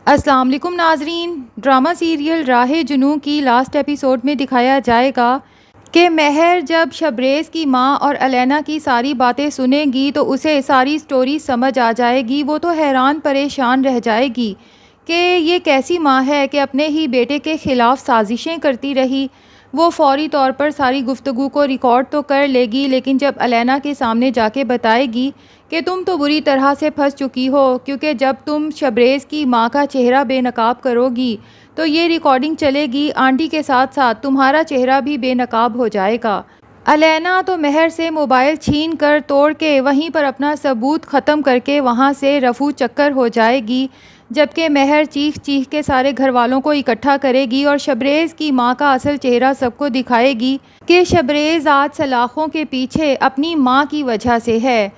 السلام علیکم ناظرین، ڈرامہ سیریل راہ جنوں کی لاسٹ ایپیسوڈ میں دکھایا جائے گا کہ مہر جب شبریز کی ماں اور الینا کی ساری باتیں سنے گی تو اسے ساری سٹوری سمجھ آ جائے گی۔ وہ تو حیران پریشان رہ جائے گی کہ یہ کیسی ماں ہے کہ اپنے ہی بیٹے کے خلاف سازشیں کرتی رہی۔ وہ فوری طور پر ساری گفتگو کو ریکارڈ تو کر لے گی، لیکن جب الینا کے سامنے جا کے بتائے گی کہ تم تو بری طرح سے پھنس چکی ہو، کیونکہ جب تم شبریز کی ماں کا چہرہ بے نقاب کرو گی تو یہ ریکارڈنگ چلے گی، آنٹی کے ساتھ ساتھ تمہارا چہرہ بھی بے نقاب ہو جائے گا۔ الینا تو مہر سے موبائل چھین کر توڑ کے وہیں پر اپنا ثبوت ختم کر کے وہاں سے رفو چکر ہو جائے گی، جبکہ مہر چیخ چیخ کے سارے گھر والوں کو اکٹھا کرے گی اور شبریز کی ماں کا اصل چہرہ سب کو دکھائے گی کہ شبریز آج سلاخوں کے پیچھے اپنی ماں کی وجہ سے ہے۔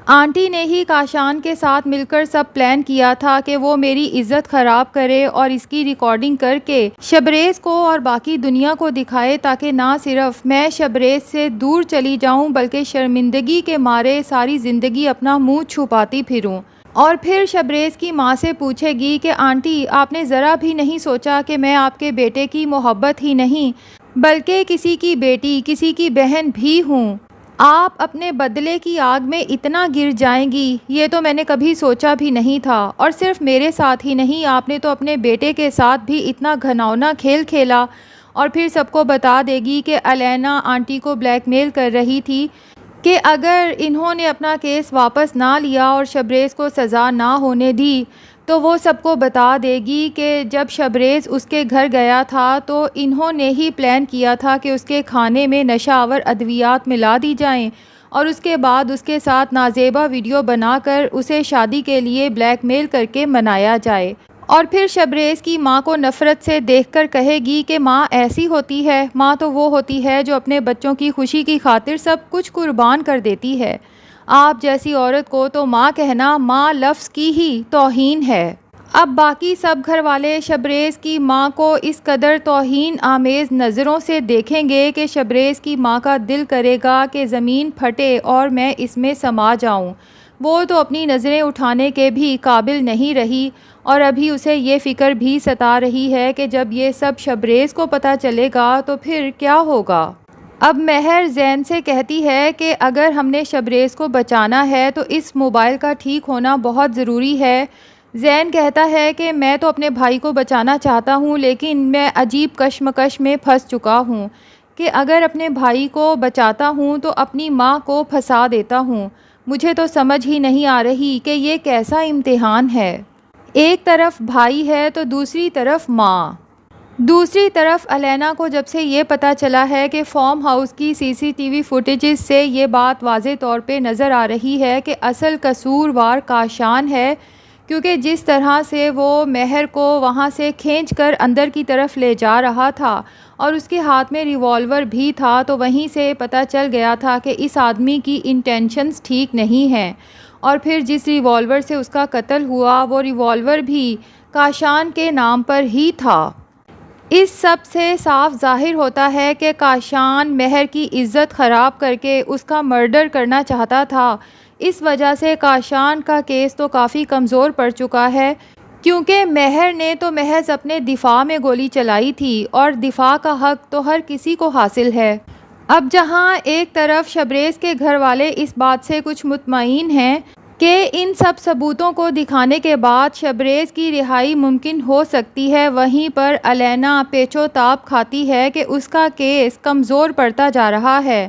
آنٹی نے ہی کاشان کے ساتھ مل کر سب پلان کیا تھا کہ وہ میری عزت خراب کرے اور اس کی ریکارڈنگ کر کے شبریز کو اور باقی دنیا کو دکھائے، تاکہ نہ صرف میں شبریز سے دور چلی جاؤں بلکہ شرمندگی کے مارے ساری زندگی اپنا منہ چھپاتی پھروں۔ اور پھر شبریز کی ماں سے پوچھے گی کہ آنٹی، آپ نے ذرا بھی نہیں سوچا کہ میں آپ کے بیٹے کی محبت ہی نہیں بلکہ کسی کی بیٹی، کسی کی بہن بھی ہوں؟ آپ اپنے بدلے کی آگ میں اتنا گر جائیں گی، یہ تو میں نے کبھی سوچا بھی نہیں تھا۔ اور صرف میرے ساتھ ہی نہیں، آپ نے تو اپنے بیٹے کے ساتھ بھی اتنا گھناؤنا کھیل کھیلا۔ اور پھر سب کو بتا دے گی کہ الینا آنٹی کو بلیک میل کر رہی تھی کہ اگر انہوں نے اپنا کیس واپس نہ لیا اور شبریز کو سزا نہ ہونے دی تو وہ سب کو بتا دے گی کہ جب شبریز اس کے گھر گیا تھا تو انہوں نے ہی پلان کیا تھا کہ اس کے کھانے میں نشہ آور ادویات ملا دی جائیں اور اس کے بعد اس کے ساتھ نازیبا ویڈیو بنا کر اسے شادی کے لیے بلیک میل کر کے منایا جائے۔ اور پھر شبریز کی ماں کو نفرت سے دیکھ کر کہے گی کہ ماں ایسی ہوتی ہے، ماں تو وہ ہوتی ہے جو اپنے بچوں کی خوشی کی خاطر سب کچھ قربان کر دیتی ہے۔ آپ جیسی عورت کو تو ماں کہنا ماں لفظ کی ہی توہین ہے۔ اب باقی سب گھر والے شبریز کی ماں کو اس قدر توہین آمیز نظروں سے دیکھیں گے کہ شبریز کی ماں کا دل کرے گا کہ زمین پھٹے اور میں اس میں سما جاؤں۔ وہ تو اپنی نظریں اٹھانے کے بھی قابل نہیں رہی اور ابھی اسے یہ فکر بھی ستا رہی ہے کہ جب یہ سب شبریز کو پتہ چلے گا تو پھر کیا ہوگا۔ اب مہر زین سے کہتی ہے کہ اگر ہم نے شبریز کو بچانا ہے تو اس موبائل کا ٹھیک ہونا بہت ضروری ہے۔ زین کہتا ہے کہ میں تو اپنے بھائی کو بچانا چاہتا ہوں، لیکن میں عجیب کشمکش میں پھنس چکا ہوں کہ اگر اپنے بھائی کو بچاتا ہوں تو اپنی ماں کو پھنسا دیتا ہوں۔ مجھے تو سمجھ ہی نہیں آ رہی کہ یہ کیسا امتحان ہے۔ ایک طرف بھائی ہے تو دوسری طرف ماں۔ دوسری طرف الینا کو جب سے یہ پتہ چلا ہے کہ فارم ہاؤس کی سی سی ٹی وی فوٹیجز سے یہ بات واضح طور پہ نظر آ رہی ہے کہ اصل قصوروار کاشان ہے، کیونکہ جس طرح سے وہ مہر کو وہاں سے کھینچ کر اندر کی طرف لے جا رہا تھا اور اس کے ہاتھ میں ریوالور بھی تھا، تو وہیں سے پتہ چل گیا تھا کہ اس آدمی کی انٹینشنز ٹھیک نہیں ہیں۔ اور پھر جس ریوالور سے اس کا قتل ہوا وہ ریوالور بھی کاشان کے نام پر ہی تھا۔ اس سب سے صاف ظاہر ہوتا ہے کہ کاشان مہر کی عزت خراب کر کے اس کا مرڈر کرنا چاہتا تھا۔ اس وجہ سے کاشان کا کیس تو کافی کمزور پڑ چکا ہے، کیونکہ مہر نے تو محض اپنے دفاع میں گولی چلائی تھی اور دفاع کا حق تو ہر کسی کو حاصل ہے۔ اب جہاں ایک طرف شبریز کے گھر والے اس بات سے کچھ مطمئن ہیں کہ ان سب ثبوتوں کو دکھانے کے بعد شبریز کی رہائی ممکن ہو سکتی ہے، وہیں پر الینا پیچ و تاب کھاتی ہے کہ اس کا کیس کمزور پڑتا جا رہا ہے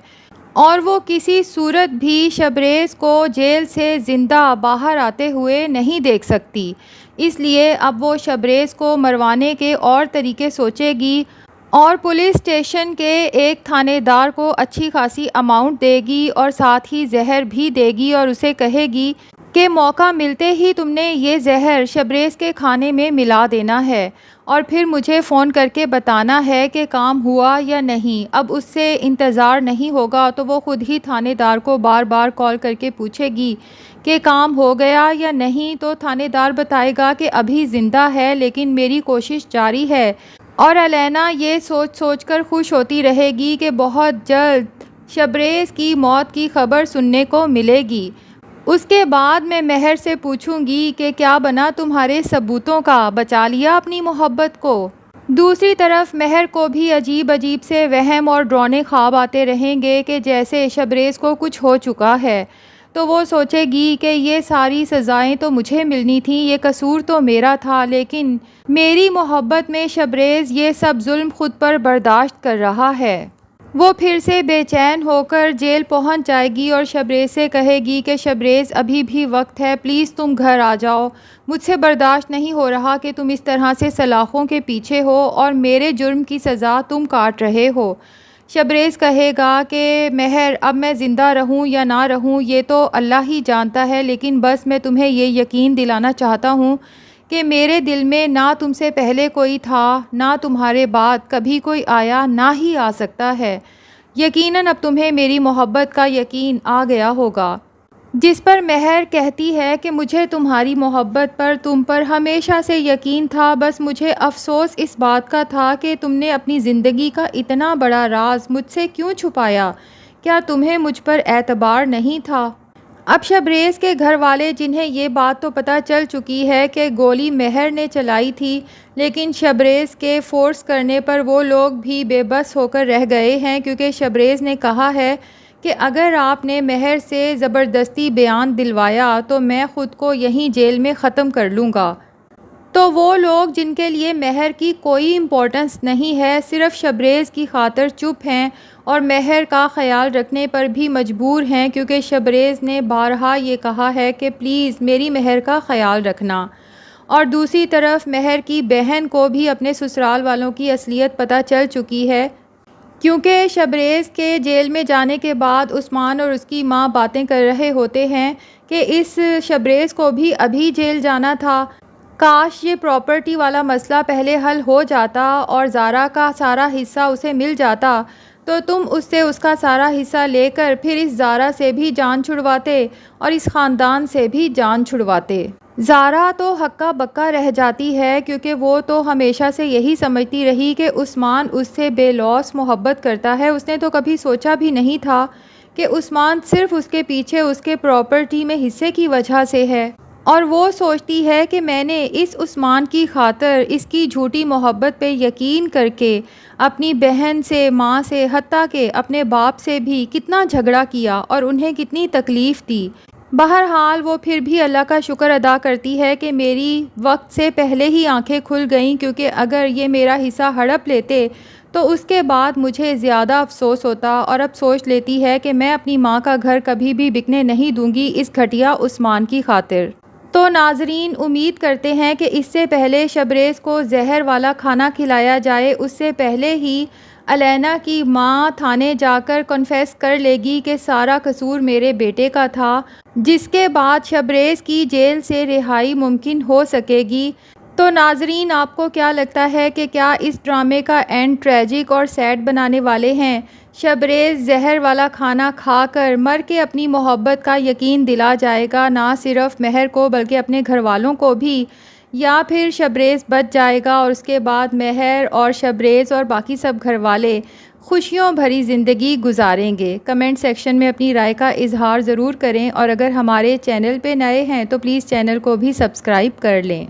اور وہ کسی صورت بھی شبریز کو جیل سے زندہ باہر آتے ہوئے نہیں دیکھ سکتی۔ اس لیے اب وہ شبریز کو مروانے کے اور طریقے سوچے گی اور پولیس اسٹیشن کے ایک تھانے دار کو اچھی خاصی اماؤنٹ دے گی اور ساتھ ہی زہر بھی دے گی اور اسے کہے گی کہ موقع ملتے ہی تم نے یہ زہر شبریز کے کھانے میں ملا دینا ہے اور پھر مجھے فون کر کے بتانا ہے کہ کام ہوا یا نہیں۔ اب اس سے انتظار نہیں ہوگا تو وہ خود ہی تھانے دار کو بار بار کال کر کے پوچھے گی کہ کام ہو گیا یا نہیں، تو تھانے دار بتائے گا کہ ابھی زندہ ہے لیکن میری کوشش جاری ہے۔ اور الینا یہ سوچ سوچ کر خوش ہوتی رہے گی کہ بہت جلد شبریز کی موت کی خبر سننے کو ملے گی۔ اس کے بعد میں مہر سے پوچھوں گی کہ کیا بنا تمہارے ثبوتوں کا، بچا لیا اپنی محبت کو؟ دوسری طرف مہر کو بھی عجیب عجیب سے وہم اور ڈراؤنے خواب آتے رہیں گے کہ جیسے شبریز کو کچھ ہو چکا ہے، تو وہ سوچے گی کہ یہ ساری سزائیں تو مجھے ملنی تھیں، یہ قصور تو میرا تھا، لیکن میری محبت میں شبریز یہ سب ظلم خود پر برداشت کر رہا ہے۔ وہ پھر سے بے چین ہو کر جیل پہنچ جائے گی اور شبریز سے کہے گی کہ شبریز ابھی بھی وقت ہے، پلیز تم گھر آ جاؤ، مجھ سے برداشت نہیں ہو رہا کہ تم اس طرح سے سلاخوں کے پیچھے ہو اور میرے جرم کی سزا تم کاٹ رہے ہو۔ شبریز کہے گا کہ مہر، اب میں زندہ رہوں یا نہ رہوں یہ تو اللہ ہی جانتا ہے، لیکن بس میں تمہیں یہ یقین دلانا چاہتا ہوں کہ میرے دل میں نہ تم سے پہلے کوئی تھا، نہ تمہارے بعد کبھی کوئی آیا، نہ ہی آ سکتا ہے۔ یقیناً اب تمہیں میری محبت کا یقین آ گیا ہوگا۔ جس پر مہر کہتی ہے کہ مجھے تمہاری محبت پر، تم پر ہمیشہ سے یقین تھا، بس مجھے افسوس اس بات کا تھا کہ تم نے اپنی زندگی کا اتنا بڑا راز مجھ سے کیوں چھپایا؟ کیا تمہیں مجھ پر اعتبار نہیں تھا؟ اب شبریز کے گھر والے، جنہیں یہ بات تو پتہ چل چکی ہے کہ گولی مہر نے چلائی تھی، لیکن شبریز کے فورس کرنے پر وہ لوگ بھی بے بس ہو کر رہ گئے ہیں، کیونکہ شبریز نے کہا ہے کہ اگر آپ نے مہر سے زبردستی بیان دلوایا تو میں خود کو یہیں جیل میں ختم کر لوں گا۔ تو وہ لوگ جن کے لیے مہر کی کوئی امپورٹنس نہیں ہے، صرف شبریز کی خاطر چپ ہیں اور مہر کا خیال رکھنے پر بھی مجبور ہیں، کیونکہ شبریز نے بارہا یہ کہا ہے کہ پلیز میری مہر کا خیال رکھنا۔ اور دوسری طرف مہر کی بہن کو بھی اپنے سسرال والوں کی اصلیت پتہ چل چکی ہے، کیونکہ شبریز کے جیل میں جانے کے بعد عثمان اور اس کی ماں باتیں کر رہے ہوتے ہیں کہ اس شبریز کو بھی ابھی جیل جانا تھا، کاش یہ پراپرٹی والا مسئلہ پہلے حل ہو جاتا اور زارا کا سارا حصہ اسے مل جاتا، تو تم اس سے اس کا سارا حصہ لے کر پھر اس زارا سے بھی جان چھڑواتے اور اس خاندان سے بھی جان چھڑواتے۔ زارا تو ہکا بکا رہ جاتی ہے، کیونکہ وہ تو ہمیشہ سے یہی سمجھتی رہی کہ عثمان اس سے بے لوث محبت کرتا ہے۔ اس نے تو کبھی سوچا بھی نہیں تھا کہ عثمان صرف اس کے پیچھے اس کے پراپرٹی میں حصے کی وجہ سے ہے، اور وہ سوچتی ہے کہ میں نے اس عثمان کی خاطر اس کی جھوٹی محبت پہ یقین کر کے اپنی بہن سے، ماں سے، حتیٰ کہ اپنے باپ سے بھی کتنا جھگڑا کیا اور انہیں کتنی تکلیف دی۔ بہرحال وہ پھر بھی اللہ کا شکر ادا کرتی ہے کہ میری وقت سے پہلے ہی آنکھیں کھل گئیں، کیونکہ اگر یہ میرا حصہ ہڑپ لیتے تو اس کے بعد مجھے زیادہ افسوس ہوتا، اور اب سوچ لیتی ہے کہ میں اپنی ماں کا گھر کبھی بھی بکنے نہیں دوں گی اس گھٹیا عثمان کی خاطر۔ تو ناظرین، امید کرتے ہیں کہ اس سے پہلے شبریز کو زہر والا کھانا کھلایا جائے، اس سے پہلے ہی الینا کی ماں تھانے جا کر کنفیس کر لے گی کہ سارا قصور میرے بیٹے کا تھا، جس کے بعد شبریز کی جیل سے رہائی ممکن ہو سکے گی۔ تو ناظرین، آپ کو کیا لگتا ہے کہ کیا اس ڈرامے کا اینڈ ٹریجک اور سیڈ بنانے والے ہیں؟ شبریز زہر والا کھانا کھا کر مر کے اپنی محبت کا یقین دلا جائے گا، نہ صرف مہر کو بلکہ اپنے گھر والوں کو بھی، یا پھر شبریز بچ جائے گا اور اس کے بعد مہر اور شبریز اور باقی سب گھر والے خوشیوں بھری زندگی گزاریں گے؟ کمنٹ سیکشن میں اپنی رائے کا اظہار ضرور کریں، اور اگر ہمارے چینل پہ نئے ہیں تو پلیز چینل کو بھی سبسکرائب کر لیں۔